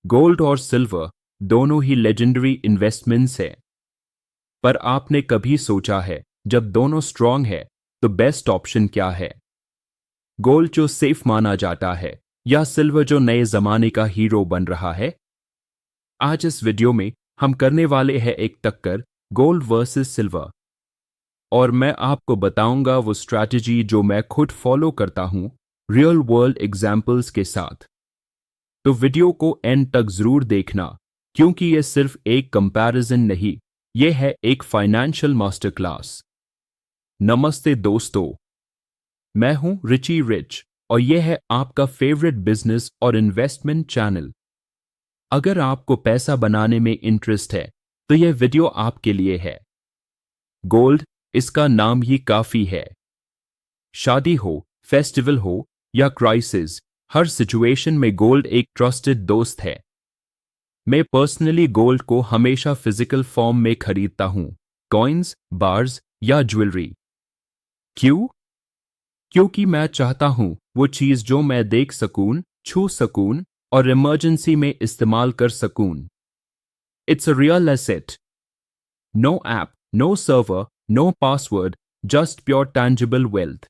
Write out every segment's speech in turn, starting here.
Gold और silver दोनों ही legendary investments हैं। पर आपने कभी सोचा है, जब दोनों स्ट्रांग है तो बेस्ट ऑप्शन क्या है? गोल्ड जो सेफ माना जाता है या सिल्वर जो नए जमाने का हीरो बन रहा है? आज इस वीडियो में हम करने वाले हैं एक टक्कर, गोल्ड वर्सेस सिल्वर। और मैं आपको बताऊंगा वो स्ट्रैटेजी जो मैं खुद फॉलो करता हूं, रियल वर्ल्ड एग्जाम्पल्स के साथ। तो वीडियो को एंड तक जरूर देखना, क्योंकि ये सिर्फ एक कंपैरिजन नहीं, ये है एक फाइनेंशियल मास्टर क्लास। नमस्ते दोस्तों, मैं हूं रिची रिच और यह है आपका फेवरेट बिजनेस और इन्वेस्टमेंट चैनल। अगर आपको पैसा बनाने में इंटरेस्ट है तो यह वीडियो आपके लिए है। गोल्ड, इसका नाम ही काफी है। शादी हो, फेस्टिवल हो या क्राइसिस, हर सिचुएशन में गोल्ड एक ट्रस्टेड दोस्त है। मैं पर्सनली गोल्ड को हमेशा फिजिकल फॉर्म में खरीदता हूं, कॉइन्स, बार्स या ज्वेलरी। क्यों? क्योंकि मैं चाहता हूं वो चीज जो मैं देख सकूं, छू सकूं और इमरजेंसी में इस्तेमाल कर सकूं। It's a real asset. No app, no server, no password, just pure tangible wealth.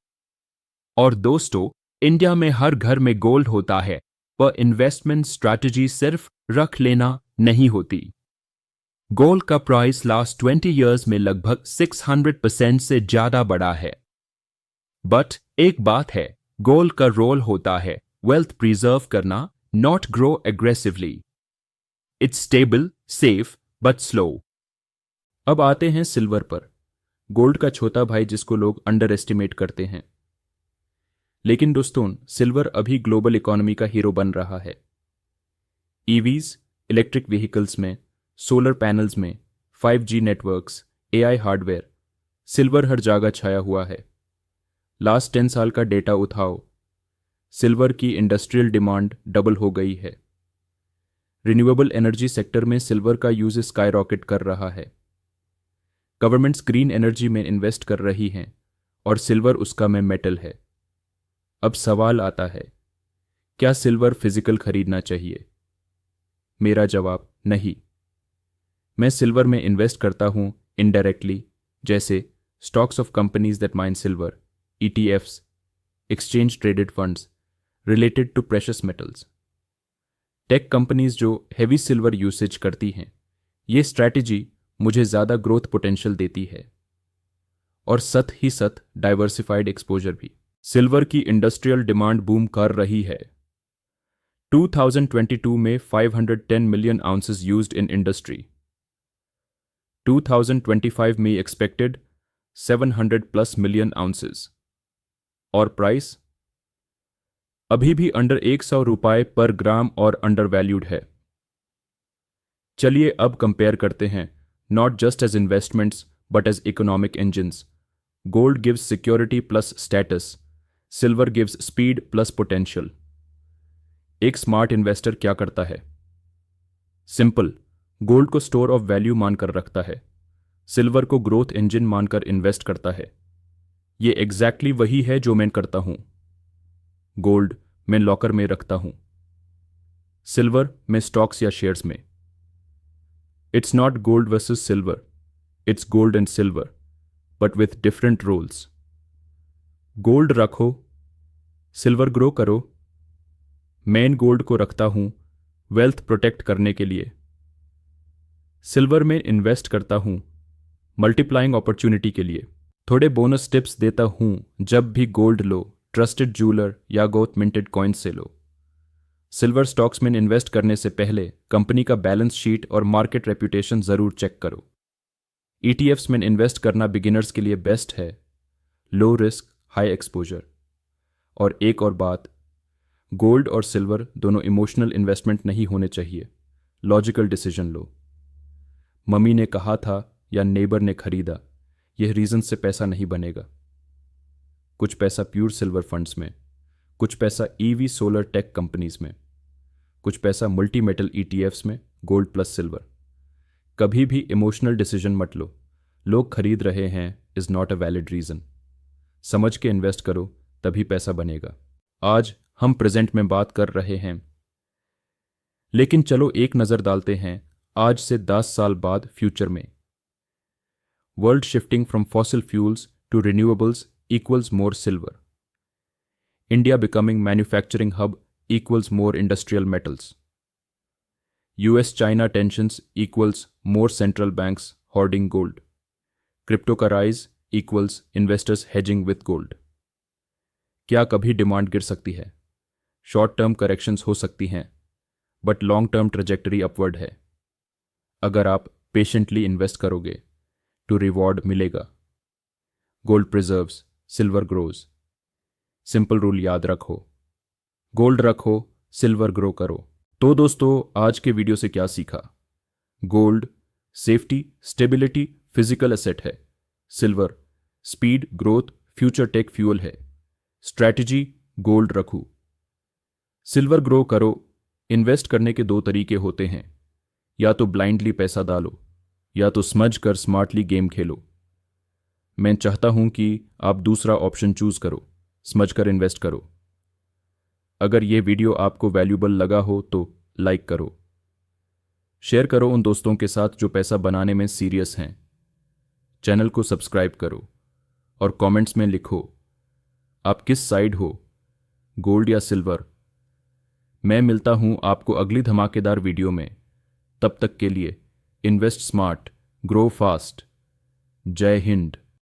और दोस्तों, इंडिया में हर घर में गोल्ड होता है, पर इन्वेस्टमेंट स्ट्रैटेजी सिर्फ रख लेना नहीं होती। गोल्ड का प्राइस लास्ट 20 इयर्स में लगभग 600% से ज्यादा बढ़ा है। बट एक बात है, गोल्ड का रोल होता है वेल्थ प्रिजर्व करना, not grow aggressively. It's stable, safe but slow. अब आते हैं सिल्वर पर, गोल्ड का छोटा भाई जिसको लोग अंडर एस्टिमेट करते हैं। लेकिन दोस्तों, सिल्वर अभी ग्लोबल इकोनॉमी का हीरो बन रहा है। ईवीज, इलेक्ट्रिक व्हीकल्स में, सोलर पैनल्स में, 5G networks, AI hardware, silver हर जगह छाया हुआ है। लास्ट 10 साल का डेटा उठाओ, सिल्वर की इंडस्ट्रियल डिमांड डबल हो गई है। रिन्यूएबल एनर्जी सेक्टर में सिल्वर का यूज स्काई रॉकेट कर रहा है। गवर्नमेंट्स ग्रीन एनर्जी में इन्वेस्ट कर रही हैं और सिल्वर उसका में मेटल है। अब सवाल आता है, क्या सिल्वर फिजिकल खरीदना चाहिए? मेरा जवाब नहीं। मैं सिल्वर में इन्वेस्ट करता हूं इनडायरेक्टली, जैसे stocks of companies that mine silver, ETFs, exchange traded funds related to precious metals. Tech companies जो हैवी सिल्वर यूसेज करती हैं, ये स्ट्रैटेजी मुझे ज़्यादा ग्रोथ पोटेंशियल देती है और सत ही सत डाइवर्सिफाइड एक्सपोजर भी। सिल्वर की इंडस्ट्रियल डिमांड बूम कर रही है। 2022 में 510 million ounces used in industry. 2025 में एक्सपेक्टेड 700+ मिलियन आउंसेस। और प्राइस अभी भी अंडर 100 रुपये पर ग्राम और अंडर वैल्यूड है। चलिए अब कंपेयर करते हैं, not just as investments but as economic engines. Gold gives security plus status, silver gives speed plus potential. एक स्मार्ट इन्वेस्टर क्या करता है? सिंपल, गोल्ड को स्टोर ऑफ वैल्यू मानकर रखता है, सिल्वर को ग्रोथ इंजन मानकर इन्वेस्ट करता है। ये एग्जैक्टली वही है जो मैं करता हूं। गोल्ड मैं लॉकर में रखता हूं, सिल्वर मैं स्टॉक्स या शेयर्स में। It's not gold versus silver, it's gold and silver but with different roles. Gold रखो, सिल्वर ग्रो करो। मैं गोल्ड को रखता हूं वेल्थ प्रोटेक्ट करने के लिए, सिल्वर में इन्वेस्ट करता हूं मल्टीप्लाइंग अपॉर्चुनिटी के लिए। थोड़े बोनस टिप्स देता हूं, जब भी गोल्ड लो, ट्रस्टेड ज्वेलर या गोल्ड मिंटेड कॉइन्स से लो। सिल्वर स्टॉक्स में इन्वेस्ट करने से पहले कंपनी का बैलेंस शीट और मार्केट रेपुटेशन जरूर चेक करो। ETFs में इन्वेस्ट करना बिगिनर्स के लिए बेस्ट है, लो रिस्क हाई एक्सपोजर। और एक और बात, गोल्ड और सिल्वर दोनों इमोशनल इन्वेस्टमेंट नहीं होने चाहिए, लॉजिकल डिसीजन लो। मम्मी ने कहा था या नेबर ने खरीदा, यह रीजन से पैसा नहीं बनेगा। कुछ पैसा प्योर सिल्वर फंड्स में, कुछ पैसा EV सोलर टेक कंपनीज में, कुछ पैसा मल्टी मेटल ETFs में, गोल्ड प्लस सिल्वर। कभी भी इमोशनल डिसीजन मत लो, लोग खरीद रहे हैं is not a valid reason. समझ के इन्वेस्ट करो, तभी पैसा बनेगा। आज हम प्रेजेंट में बात कर रहे हैं लेकिन चलो एक नज़र डालते हैं आज से 10 साल बाद फ्यूचर में। World shifting from fossil fuels to renewables equals more silver. India becoming manufacturing hub equals more industrial metals. US China tensions equals more central banks hoarding gold. Crypto का rise equals investors hedging with gold. क्या कभी demand गिर सकती है? Short term corrections हो सकती हैं, but long term trajectory upward है। अगर आप पेशेंटली इन्वेस्ट करोगे तो रिवॉर्ड मिलेगा। Gold preserves, silver grows. Simple rule याद रखो, गोल्ड रखो, सिल्वर ग्रो करो। तो दोस्तों, आज के वीडियो से क्या सीखा? Gold safety, stability, physical asset है। Silver speed, growth, future tech fuel है। स्ट्रैटेजी गोल्ड रखो, सिल्वर ग्रो करो। इन्वेस्ट करने के दो तरीके होते हैं, या तो ब्लाइंडली पैसा डालो या तो समझ कर स्मार्टली गेम खेलो। मैं चाहता हूं कि आप दूसरा ऑप्शन चूज करो, समझकर इन्वेस्ट करो। अगर यह वीडियो आपको वैल्यूबल लगा हो तो लाइक करो, शेयर करो उन दोस्तों के साथ जो पैसा बनाने में सीरियस हैं। चैनल को सब्सक्राइब करो और कमेंट्स में लिखो आप किस साइड हो, गोल्ड या सिल्वर। मैं मिलता हूं आपको अगली धमाकेदार वीडियो में। तब तक के लिए इन्वेस्ट स्मार्ट, ग्रो फास्ट। जय हिंद।